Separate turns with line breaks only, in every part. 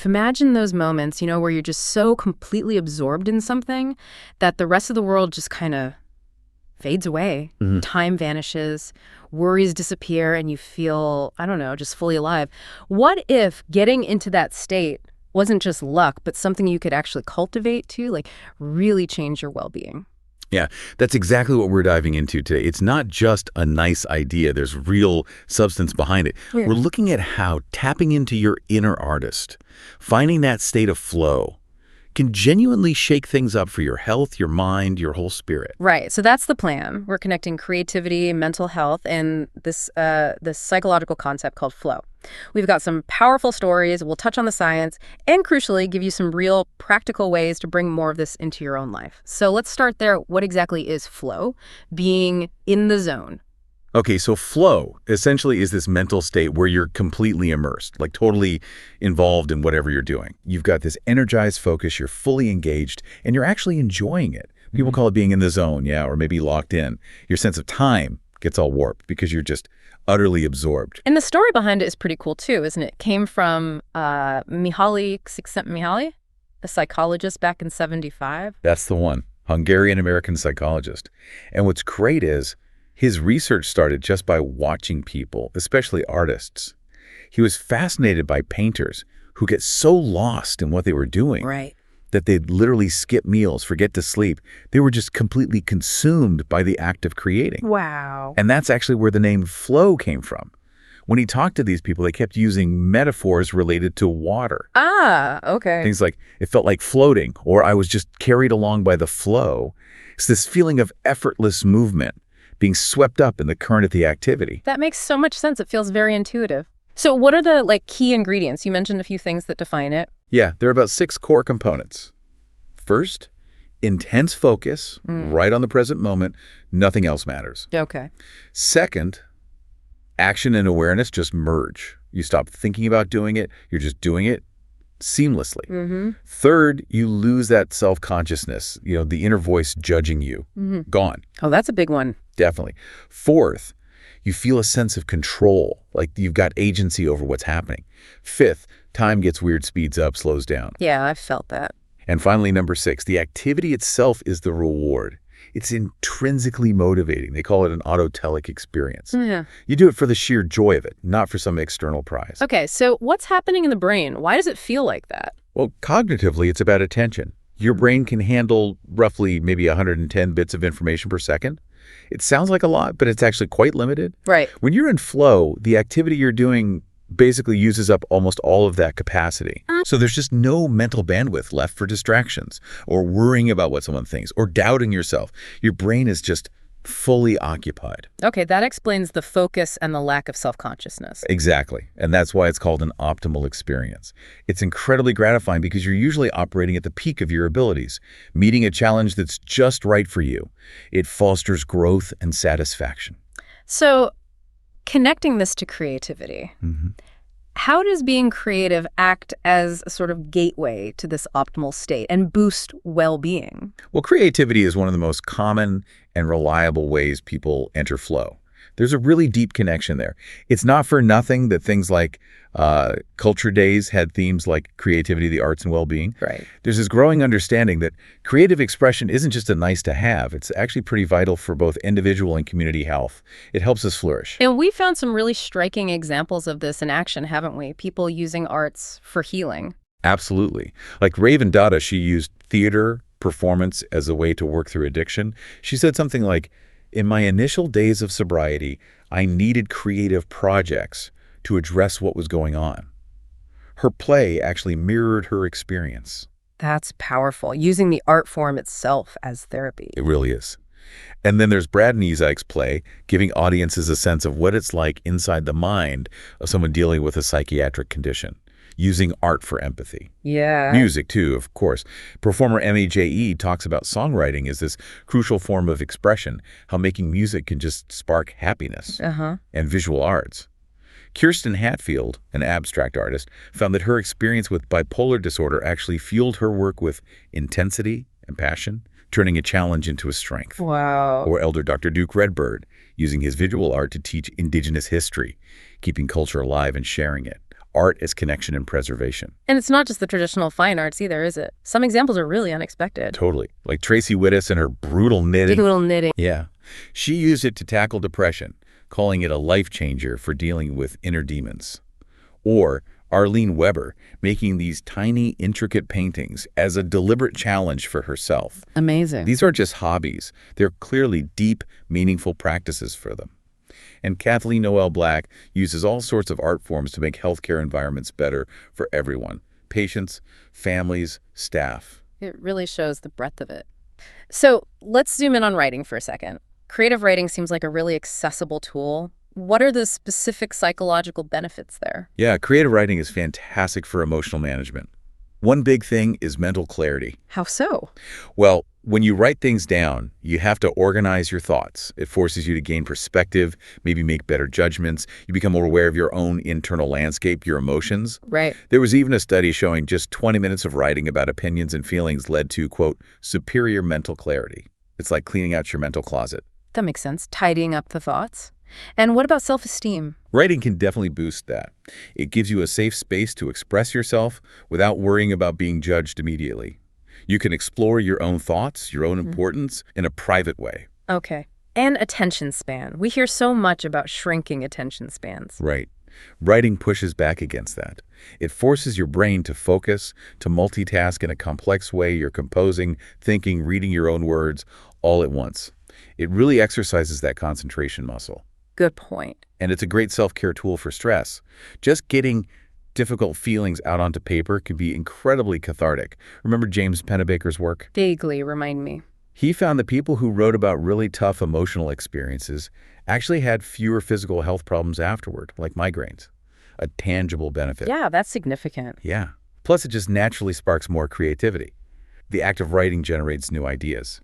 Imagine those moments, where you're just so completely absorbed in something that the rest of the world just kind of fades away.
Mhm.
Time vanishes, worries disappear, and you feel, I don't know, just fully alive. What if getting into that state wasn't just luck, but something you could actually cultivate to, like, really change your well-being?
Yeah, that's exactly what we're diving into today. It's not just a nice idea. There's real substance behind it.
Yeah.
We're looking at how tapping into your inner artist, finding that state of flow, can genuinely shake things up for your health, your mind, your whole spirit.
Right. So that's the plan. We're connecting creativity, mental health, and this psychological concept called flow. We've got some powerful stories. We'll touch on the science and, crucially, give you some real practical ways to bring more of this into your own life. So let's start there. What exactly is flow? Being in the zone.
Okay, so flow essentially is this mental state where you're completely immersed, like totally involved in whatever you're doing. You've got this energized focus, you're fully engaged, and you're actually enjoying it. People call it being in the zone, yeah, or maybe locked in. Your sense of time gets all warped because you're just utterly absorbed.
And the story behind it is pretty cool, too, isn't it? It came from Mihaly Csikszentmihalyi, a psychologist back in 75.
That's the one, Hungarian-American psychologist. And what's great is his research started just by watching people, especially artists. He was fascinated by painters who get so lost in what they were doing
Right.
that they'd literally skip meals, forget to sleep. They were just completely consumed by the act of creating.
Wow.
And that's actually where the name flow came from. When he talked to these people, they kept using metaphors related to water.
Ah, okay.
Things like, it felt like floating, or I was just carried along by the flow. It's this feeling of effortless movement, being swept up in the current of the activity.
That makes so much sense. It feels very intuitive. So what are the key ingredients? You mentioned a few things that define it.
Yeah, there are about 6 core components. First, intense focus, right on the present moment. Nothing else matters.
Okay.
Second, action and awareness just merge. You stop thinking about doing it. You're just doing it seamlessly.
Mm-hmm.
Third, you lose that self-consciousness, the inner voice judging you. Gone.
Oh, that's a big one.
Definitely. Fourth, you feel a sense of control, like you've got agency over what's happening. Fifth, time gets weird, speeds up, slows down.
Yeah, I've felt that.
And finally, number 6, the activity itself is the reward. It's intrinsically motivating. They call it an autotelic experience.
Yeah.
You do it for the sheer joy of it, not for some external prize.
Okay, so what's happening in the brain? Why does it feel like that?
Well, cognitively, it's about attention. Your brain can handle roughly maybe 110 bits of information per second. It sounds like a lot, but it's actually quite limited.
Right.
When you're in flow, the activity you're doing basically uses up almost all of that capacity. So there's just no mental bandwidth left for distractions or worrying about what someone thinks or doubting yourself. Your brain is just fully occupied.
Okay, that explains the focus and the lack of self-consciousness.
Exactly. And that's why it's called an optimal experience. It's incredibly gratifying because you're usually operating at the peak of your abilities, meeting a challenge that's just right for you. It fosters growth and satisfaction.
So connecting this to creativity, how does being creative act as a sort of gateway to this optimal state and boost well-being?
Well, creativity is one of the most common and reliable ways people enter flow. There's a really deep connection there. It's not for nothing that things like culture days had themes like creativity, the arts, and well-being.
Right.
There's this growing understanding that creative expression isn't just a nice to have. It's actually pretty vital for both individual and community health. It helps us flourish.
And we found some really striking examples of this in action, haven't we? People using arts for healing.
Absolutely. Like Raven Dada, she used theater performance as a way to work through addiction. She said something like, in my initial days of sobriety, I needed creative projects to address what was going on. Her play actually mirrored her experience.
That's powerful, using the art form itself as therapy.
It really is. And then there's Brad Nieziek's play, giving audiences a sense of what it's like inside the mind of someone dealing with a psychiatric condition, using art for empathy.
Yeah.
Music, too, of course. Performer M.A.J.E. talks about songwriting as this crucial form of expression, how making music can just spark happiness, and visual arts. Kirsten Hatfield, an abstract artist, found that her experience with bipolar disorder actually fueled her work with intensity and passion, turning a challenge into a strength.
Wow.
Or elder Dr. Duke Redbird, using his visual art to teach indigenous history, keeping culture alive and sharing it. art as connection and preservation.
And it's not just the traditional fine arts either, is it? Some examples are really unexpected.
Totally. Like Tracy Wittes and her brutal knitting.
Brutal knitting.
Yeah. She used it to tackle depression, calling it a life changer for dealing with inner demons. Or Arlene Weber making these tiny, intricate paintings as a deliberate challenge for herself.
Amazing.
These aren't just hobbies. They're clearly deep, meaningful practices for them. And Kathleen Noel Black uses all sorts of art forms to make healthcare environments better for everyone, patients, families, staff.
It really shows the breadth of it. So let's zoom in on writing for a second. Creative writing seems like a really accessible tool. What are the specific psychological benefits there?
Yeah, creative writing is fantastic for emotional management. One big thing is mental clarity.
How so?
Well, when you write things down, you have to organize your thoughts. It forces you to gain perspective, maybe make better judgments. You become more aware of your own internal landscape, your emotions.
Right.
There was even a study showing just 20 minutes of writing about opinions and feelings led to, quote, superior mental clarity. It's like cleaning out your mental closet.
That makes sense. Tidying up the thoughts. And what about self-esteem?
Writing can definitely boost that. It gives you a safe space to express yourself without worrying about being judged immediately. You can explore your own thoughts, your own importance in a private way.
Okay. And attention span. We hear so much about shrinking attention spans.
Right. Writing pushes back against that. It forces your brain to focus, to multitask in a complex way. You're composing, thinking, reading your own words all at once. It really exercises that concentration muscle.
Good point.
And it's a great self-care tool for stress. Just getting difficult feelings out onto paper can be incredibly cathartic. Remember James Pennebaker's work?
Vaguely, remind me.
He found that people who wrote about really tough emotional experiences actually had fewer physical health problems afterward, like migraines. A tangible benefit.
Yeah, that's significant.
Yeah. Plus, it just naturally sparks more creativity. The act of writing generates new ideas.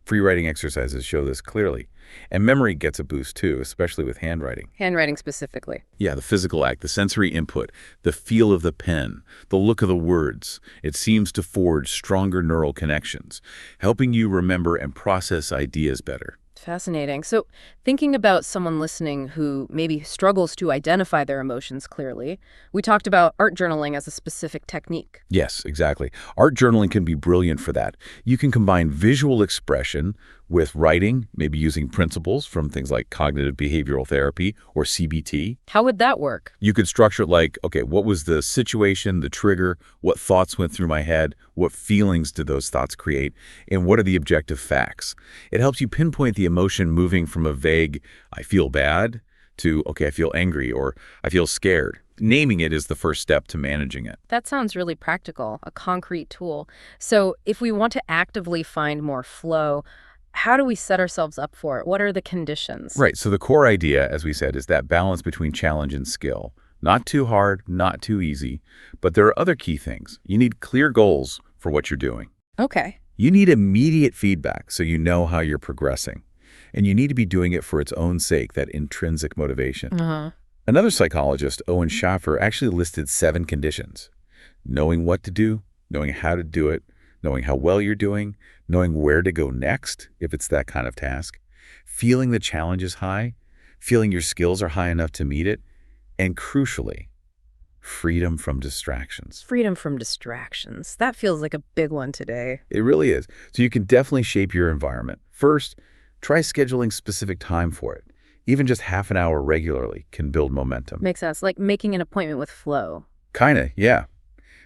Free writing exercises show this clearly. And memory gets a boost too, especially with handwriting.
Handwriting specifically.
Yeah, the physical act, the sensory input, the feel of the pen, the look of the words. It seems to forge stronger neural connections, helping you remember and process ideas better.
Fascinating. So thinking about someone listening who maybe struggles to identify their emotions clearly, we talked about art journaling as a specific technique.
Yes, exactly. Art journaling can be brilliant for that. You can combine visual expression with writing, maybe using principles from things like cognitive behavioral therapy or CBT.
How would that work?
You could structure it like, okay, what was the situation, the trigger, what thoughts went through my head, what feelings did those thoughts create, and what are the objective facts? It helps you pinpoint the emotion moving from a vague, I feel bad, to, okay, I feel angry or I feel scared. Naming it is the first step to managing it.
That sounds really practical, a concrete tool. So if we want to actively find more flow, how do we set ourselves up for it? What are the conditions?
Right. So the core idea, as we said, is that balance between challenge and skill. Not too hard, not too easy. But there are other key things. You need clear goals for what you're doing.
Okay.
You need immediate feedback so you know how you're progressing. And you need to be doing it for its own sake, that intrinsic motivation. Another psychologist, Owen Schaffer, actually listed 7 conditions. Knowing what to do, knowing how to do it, knowing how well you're doing, knowing where to go next, if it's that kind of task, feeling the challenge is high, feeling your skills are high enough to meet it, and crucially, freedom from distractions.
Freedom from distractions. That feels like a big one today.
It really is. So you can definitely shape your environment. First, try scheduling specific time for it. Even just half an hour regularly can build momentum.
Makes sense. Like making an appointment with flow.
Kinda, yeah.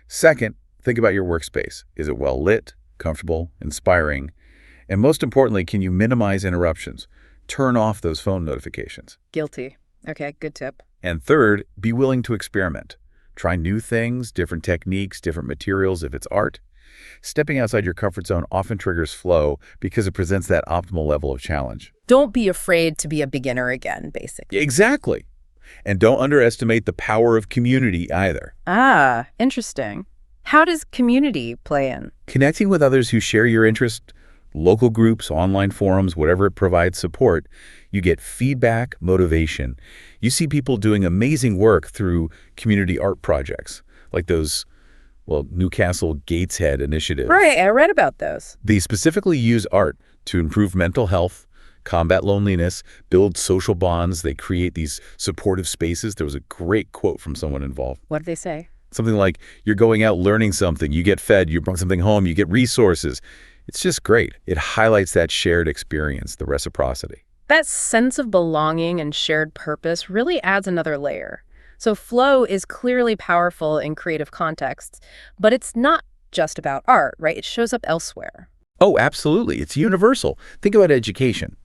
Second, think about your workspace. Is it well lit, comfortable, inspiring? And most importantly, can you minimize interruptions? Turn off those phone notifications.
Guilty. Okay, good tip.
And third, be willing to experiment. Try new things, different techniques, different materials if it's art. Stepping outside your comfort zone often triggers flow because it presents that optimal level of challenge.
Don't be afraid to be a beginner again, basically.
Exactly. And don't underestimate the power of community either.
Ah, interesting. How does community play in?
Connecting with others who share your interest, local groups, online forums, whatever it provides support, you get feedback, motivation. You see people doing amazing work through community art projects, like those, Newcastle Gateshead initiative.
Right, I read about those.
They specifically use art to improve mental health, combat loneliness, build social bonds. They create these supportive spaces. There was a great quote from someone involved.
What did they say?
Something like, you're going out learning something, you get fed, you bring something home, you get resources. It's just great. It highlights that shared experience, the reciprocity.
That sense of belonging and shared purpose really adds another layer. So flow is clearly powerful in creative contexts, but it's not just about art, right? It shows up elsewhere.
Oh, absolutely. It's universal. Think about education.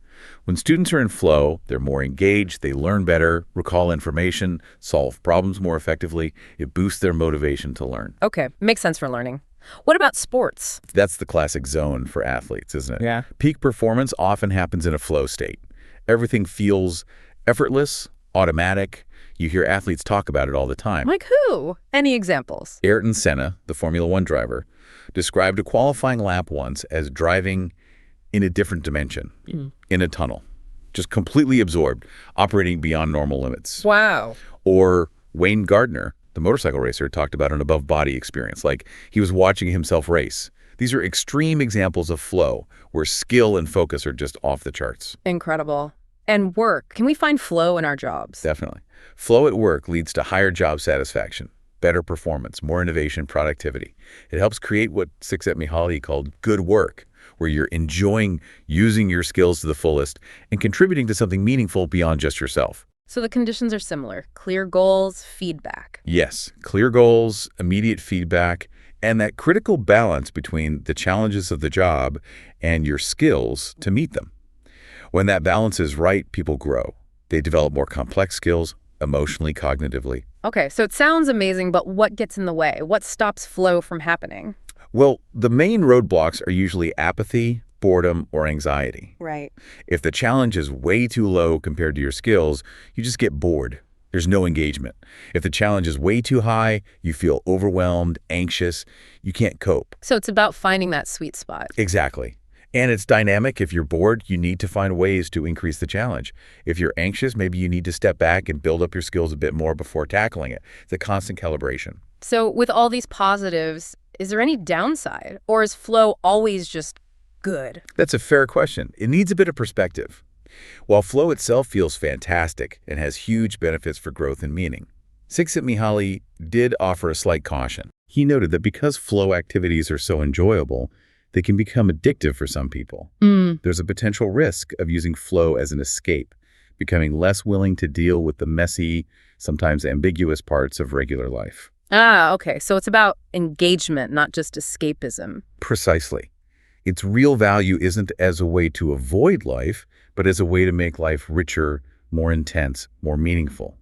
When students are in flow, they're more engaged, they learn better, recall information, solve problems more effectively. It boosts their motivation to learn.
Okay, makes sense for learning. What about sports?
That's the classic zone for athletes, isn't it?
Yeah.
Peak performance often happens in a flow state. Everything feels effortless, automatic. You hear athletes talk about it all the time.
Like who? Any examples?
Ayrton Senna, the Formula One driver, described a qualifying lap once as driving in a different dimension, in a tunnel, just completely absorbed, operating beyond normal limits.
Wow.
Or Wayne Gardner, the motorcycle racer, talked about an above-body experience, like he was watching himself race. These are extreme examples of flow, where skill and focus are just off the charts.
Incredible. And work. Can we find flow in our jobs?
Definitely. Flow at work leads to higher job satisfaction, better performance, more innovation, productivity. It helps create what Csikszentmihalyi called good work, where you're enjoying using your skills to the fullest and contributing to something meaningful beyond just yourself.
So the conditions are similar. Clear goals, feedback.
Yes, clear goals, immediate feedback, and that critical balance between the challenges of the job and your skills to meet them. When that balance is right, people grow. They develop more complex skills, emotionally, cognitively.
Okay, so it sounds amazing, but what gets in the way? What stops flow from happening?
Well, the main roadblocks are usually apathy, boredom, or anxiety.
Right.
If the challenge is way too low compared to your skills, you just get bored. There's no engagement. If the challenge is way too high, you feel overwhelmed, anxious. You can't cope.
So it's about finding that sweet spot.
Exactly. And it's dynamic. If you're bored, you need to find ways to increase the challenge. If you're anxious, maybe you need to step back and build up your skills a bit more before tackling it. It's a constant calibration.
So with all these positives, is there any downside? Or is flow always just good?
That's a fair question. It needs a bit of perspective. While flow itself feels fantastic and has huge benefits for growth and meaning, Csikszentmihalyi did offer a slight caution. He noted that because flow activities are so enjoyable, they can become addictive for some people. There's a potential risk of using flow as an escape, becoming less willing to deal with the messy, sometimes ambiguous parts of regular life.
Ah, okay. So it's about engagement, not just escapism.
Precisely. Its real value isn't as a way to avoid life, but as a way to make life richer, more intense, more meaningful.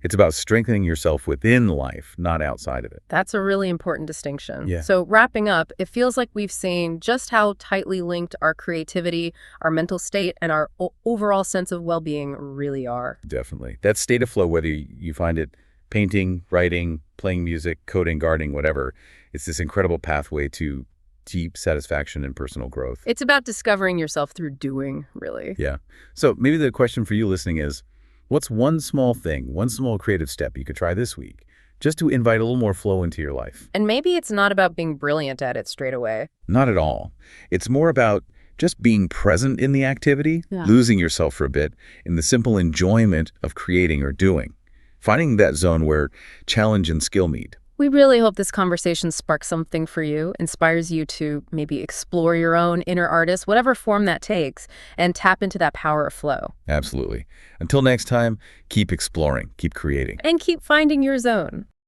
It's about strengthening yourself within life, not outside of it.
That's a really important distinction.
Yeah.
So wrapping up, it feels like we've seen just how tightly linked our creativity, our mental state, and our overall sense of well-being really are.
Definitely. That state of flow, whether you find it painting, writing, playing music, coding, gardening, whatever, it's this incredible pathway to deep satisfaction and personal growth.
It's about discovering yourself through doing, really.
Yeah. So maybe the question for you listening is, what's one small thing, one small creative step you could try this week, just to invite a little more flow into your life?
And maybe it's not about being brilliant at it straight away.
Not at all. It's more about just being present in the activity, losing yourself for a bit in the simple enjoyment of creating or doing, finding that zone where challenge and skill meet.
We really hope this conversation sparks something for you, inspires you to maybe explore your own inner artist, whatever form that takes, and tap into that power of flow.
Absolutely. Until next time, keep exploring, keep creating.
And keep finding your zone.